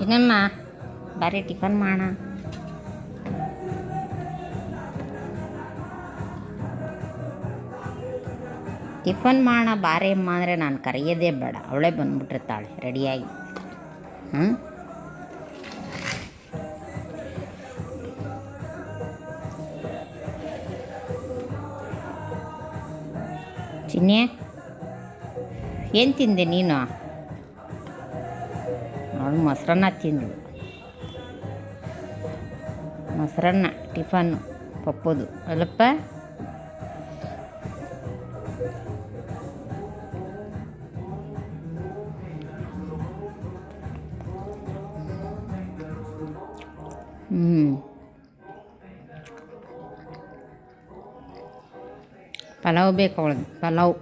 ಏನಮ್ಮ ಬಾರಿ ಟಿಫನ್ ಮಾಡೋಣ. ಟಿಫನ್ ಮಾಡೋಣ ಬಾರಿ ಅಮ್ಮ ಅಂದರೆ ನಾನು ಕರೆಯೋದೇ ಬೇಡ, ಅವಳೇ ಬಂದ್ಬಿಟ್ಟಿರ್ತಾಳೆ ರೆಡಿಯಾಗಿ. ಚಿನ್ನೆ ಏನು ತಿಂದೆ ನೀನು? ಅವಳು ಮೊಸರನ್ನ ತಿಂದು, ಮೊಸರನ್ನ ಟಿಫನ್ನು ಪಪ್ಪದು ಅಲ್ಲಪ್ಪ. ಪಲಾವ್ ಬೇಕು ಅವಳದು, ಪಲಾವ್.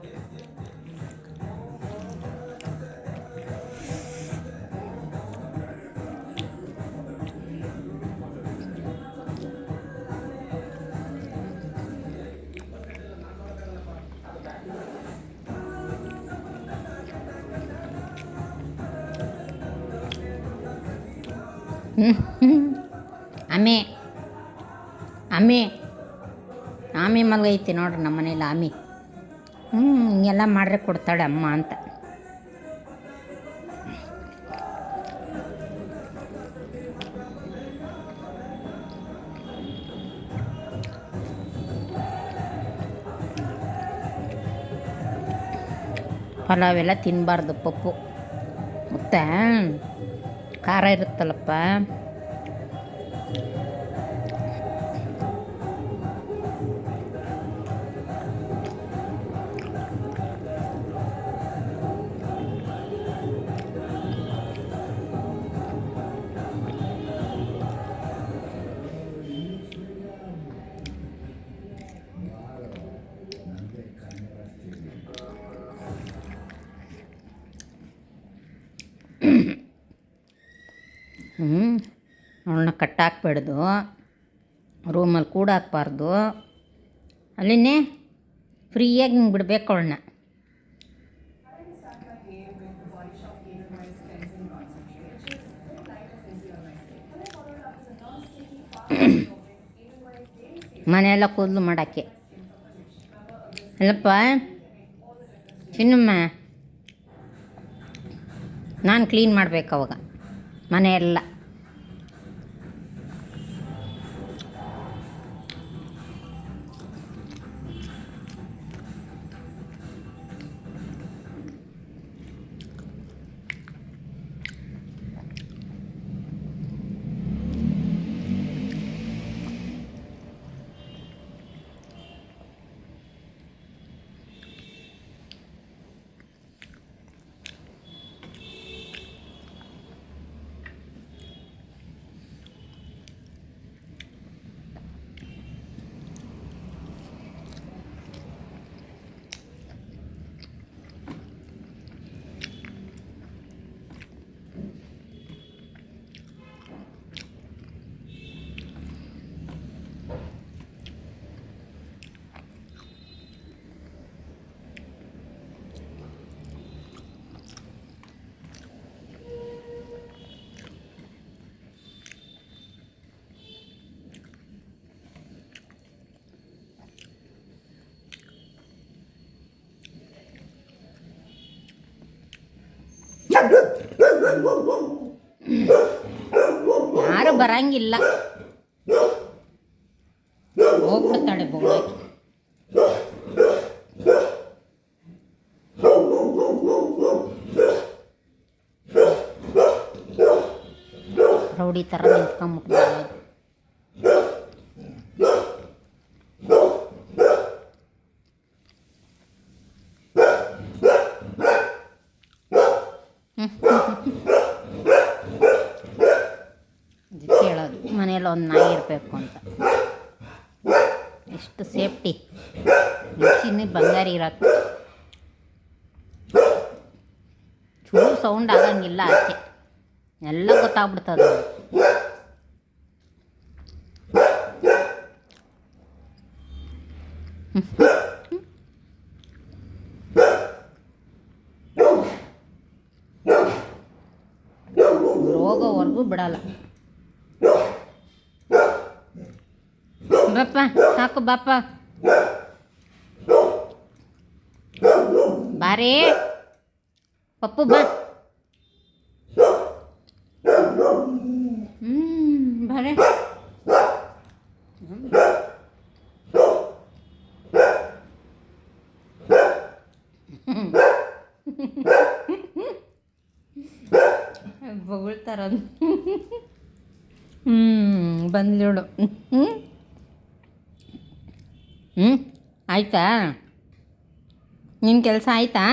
ಆಮೆ ಆಮೆ ಆಮೆ ಮಲಗೈತಿ ನೋಡ್ರಿ ನಮ್ಮ ಮನೇಲಿ ಆಮೆ. ಹಿಂಗೆಲ್ಲ ಮಾಡ್ರೆ ಕೊಡ್ತಾಳೆ ಅಮ್ಮ ಅಂತ. ಪಲಾವೆಲ್ಲ ತಿನ್ನಬಾರ್ದು ಪಪ್ಪು, ಮತ್ತೆ ಖಾರ ಇರುತ್ತಲ್ಲಪ್ಪ. ಅವಳನ್ನ ಕಟ್ಟಾಕ್ಬಿಡ್ದು, ರೂಮಲ್ಲಿ ಕೂಡ ಹಾಕ್ಬಾರ್ದು, ಅಲ್ಲಿನೇ ಫ್ರೀಯಾಗಿ ಹಿಂಗೆ ಬಿಡಬೇಕು ಅವಳನ್ನ. ಮನೆಯೆಲ್ಲ ಕೂದಲು ಮಾಡೋಕ್ಕೆ ಅಲ್ಲಪ್ಪ ಚಿನ್ನಮ್ಮ. ನಾನು ಕ್ಲೀನ್ ಮಾಡಬೇಕು ಅವಾಗ ಮನೆಯೆಲ್ಲ. ಯಾರು ಬರಂಗಿಲ್ಲ, ಹೋಗ್ಬಿಡ್ತಾಳೆ ಬೋಳಾಕಿ. ರೌಡಿ ಥರ ನಿಂತ್ಕೊಂಬಿಡ್ತಾಳೆ. ಅದಕ್ಕೆ ಹೇಳೋದು ಮನೇಲಿ ಒಂದು ನಾಯಿ ಇರಬೇಕು ಅಂತ. ಎಷ್ಟು ಸೇಫ್ಟಿ, ಚಿನ್ನ ಬಂಗಾರ ಇರೋದು. ಚೂರು ಸೌಂಡ್ ಆಗಂಗಿಲ್ಲ, ಆಚೆ ಎಲ್ಲ ಗೊತ್ತಾಗ್ಬಿಡ್ತದೆ. ರೋಗವರೆಗೂ ಅವ್ರಿಗೂ ಬಿಡಲ್ಲ. ಬಾಪ ಸಾಕು ಬಾಪ, ಬಾರೇ ಪಪ್ಪು ಬಾ. ಬಾರೆ ಬೊಗಳ್ತಾರ. ಬಂದ್ಲಿವಳು. ಆಯಿತಾ ನಿನ್ನ ಕೆಲಸ ಆಯಿತಾ?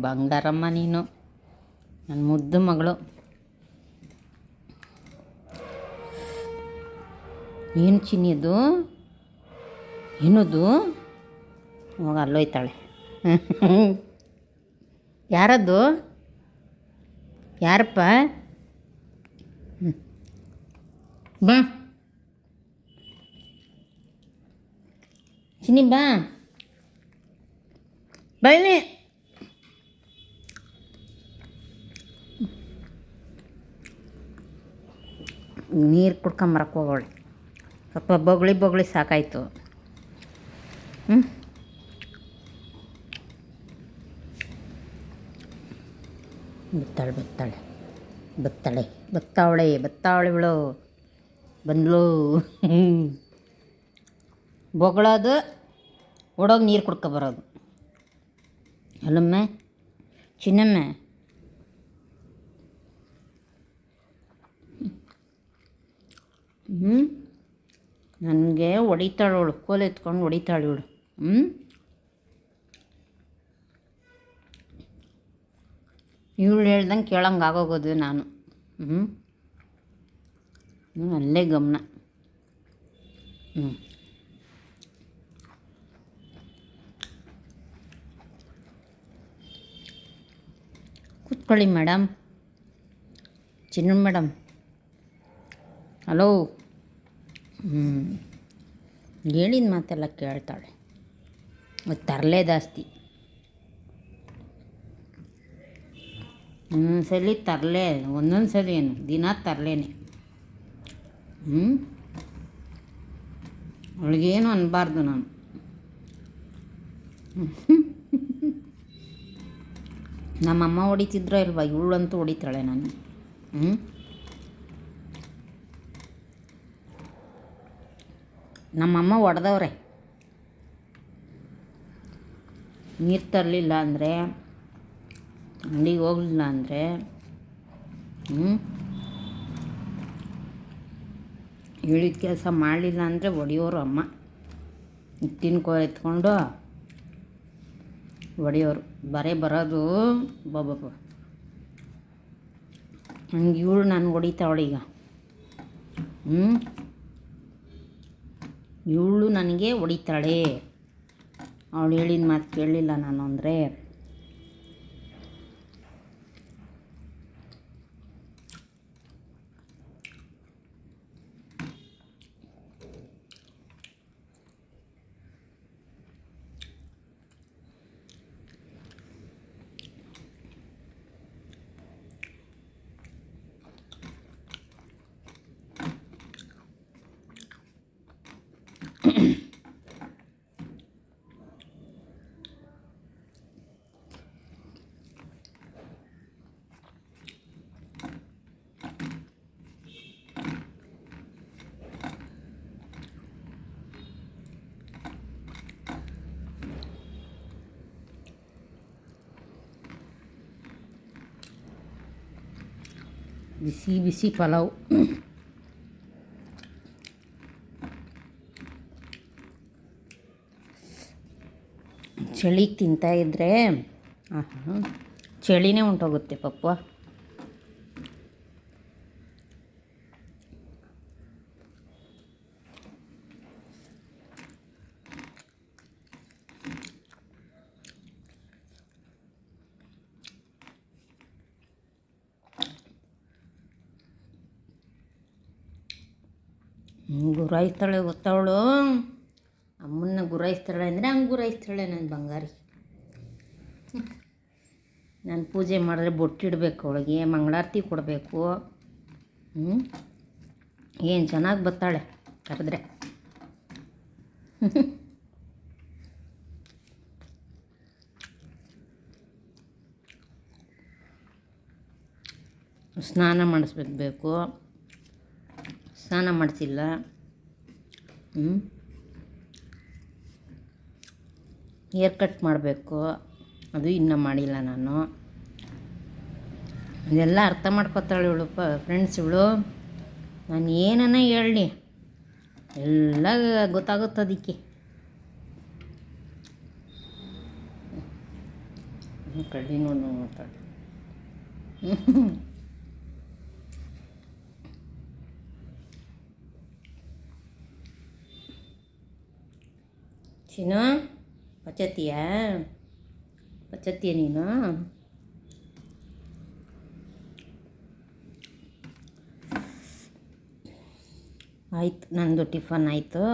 ಬಂಗಾರಮ್ಮ ನೀನು, ನನ್ನ ಮುದ್ದು ಮಗಳು. ಏನು ಚಿನ್ನಿದು? ಏನದು? ಹೋಗ ಅಲ್ಲೋಯ್ತಾಳೆ. ಯಾರದ್ದು? ಯಾರಪ್ಪ? ಬಾ ಚಿನ್ನಿ ಬಾ, ಬೈಲಿ. ನೀರು ಕುಡ್ಕೊಂಬರಕ್ಕೆ ಹೋಗೋಳೆ. ಸ್ವಲ್ಪ ಬೊಗಳಿ ಸಾಕಾಯಿತು. ಬತ್ತಾವಳೆ ಇವಳು ಬಂದ್ಲು. ಬೊಗಳೋದು, ಓಡೋಗಿ ನೀರು ಕುಡ್ಕೊಬರೋದು. ಅಲ್ಲಮ್ಮ ಚಿನ್ನಮ್ಮ, ನನಗೆ ಹೊಡಿತಾಳವಳು, ಕೋಲು ಎತ್ಕೊಂಡು ಹೊಡಿತಾಳೆ ಇವಳು. ಇವಳು ಹೇಳ್ದಂಗೆ ಕೇಳಂಗೆ ಆಗೋಗೋದು ನಾನು. ಅಲ್ಲೇ ಗಮನ. ಕೂತ್ಕೊಳ್ಳಿ ಮೇಡಮ್. ಚಿನ್ನ ಮೇಡಮ್, ಹಲೋ. ಹೇಳಿದ ಮಾತೆಲ್ಲ ಕೇಳ್ತಾಳೆ. ತರಲೆ ಜಾಸ್ತಿ. ಒಂದೊಂದ್ಸಲಿ ತರಲೆ, ಒಂದೊಂದ್ಸಲಿ ಏನು ದಿನ ತರಲೇನೆ. ಅವಳಿಗೇನು ಅನ್ನಬಾರ್ದು ನಾನು. ನಮ್ಮಮ್ಮ ಹೊಡಿತಿದ್ರೋ ಇಲ್ವಾ, ಇವಳಂತೂ ಹೊಡಿತಾಳೆ ನಾನು. ನಮ್ಮಮ್ಮ ಹೊಡೆದವ್ರೆ. ನೀರು ತರಲಿಲ್ಲ ಅಂದರೆ, ಅಂಗಡಿಗೆ ಹೋಗಲಿಲ್ಲ ಅಂದರೆ, ಹೇಳಿದ ಕೆಲಸ ಮಾಡಲಿಲ್ಲ ಅಂದರೆ ಹೊಡೆಯೋರು ಅಮ್ಮ. ಹಿಟ್ಟಿನ ಕೋಲು ಎತ್ಕೊಂಡು ಹೊಡೆಯೋರು. ಬರೋದು ಬಾಬಾ. ಹಂಗೆ ಇವಳು ನಾನು ಹೊಡಿತಾವಳೀಗ. ಇವಳು ನನಗೆ ಹೊಡಿತಾಳೆ. ಅವಳು ಹೇಳಿದ ಮಾತು ಕೇಳಲಿಲ್ಲ ನಾನು ಅಂದರೆ. ಬಿಸಿ ಬಿಸಿ ಪಲಾವ್. ಚಳಿಗೆ ತಿಂತಾಯಿದ್ರೆ ಚಳಿನೇ ಹೊಂಟೋಗುತ್ತೆ ಪಪ್ಪ. ಗುರಾಯಿಸ್ತಾಳೆ ಗೊತ್ತವಳು. ಅಮ್ಮನ್ನ ಗುರಾಯಿಸ್ತಾಳೆ ಅಂದರೆ ಹಂಗೆ ಗುರಾಯಿಸ್ತಾಳೆ ನನ್ನ ಬಂಗಾರಿ. ನಾನು ಪೂಜೆ ಮಾಡಿದ್ರೆ ಬೊಟ್ಟಿಡಬೇಕು, ಅವಳಿಗೆ ಮಂಗಳಾರತಿ ಕೊಡಬೇಕು. ಏನು ಚೆನ್ನಾಗಿ ಬರ್ತಾಳೆ ಕರೆದ್ರೆ. ಸ್ನಾನ ಮಾಡಿಸ್ಬೇಕು, ಸ್ನಾನ ಮಾಡಿಸಿಲ್ಲ. ಹೇರ್ ಕಟ್ ಮಾಡಬೇಕು, ಅದು ಇನ್ನೂ ಮಾಡಿಲ್ಲ ನಾನು. ಇದೆಲ್ಲ ಅರ್ಥ ಮಾಡ್ಕೊತಾಳೆ ಇವಳು ಫ್ರೆಂಡ್ಸ್. ಇವಳು ನಾನು ಏನನ್ನ ಹೇಳಲಿ ಎಲ್ಲ ಗೊತ್ತಾಗುತ್ತೆ ಅದಕ್ಕೆ. ಕಳ್ಳಿ ನೋಡ್ತಾಳೆ. ಚಿನ್ನು ಪಚ್ಚತ್ತಿಯ ನೀನು? ಆಯಿತು, ನಂದು ಟಿಫನ್ ಆಯಿತು.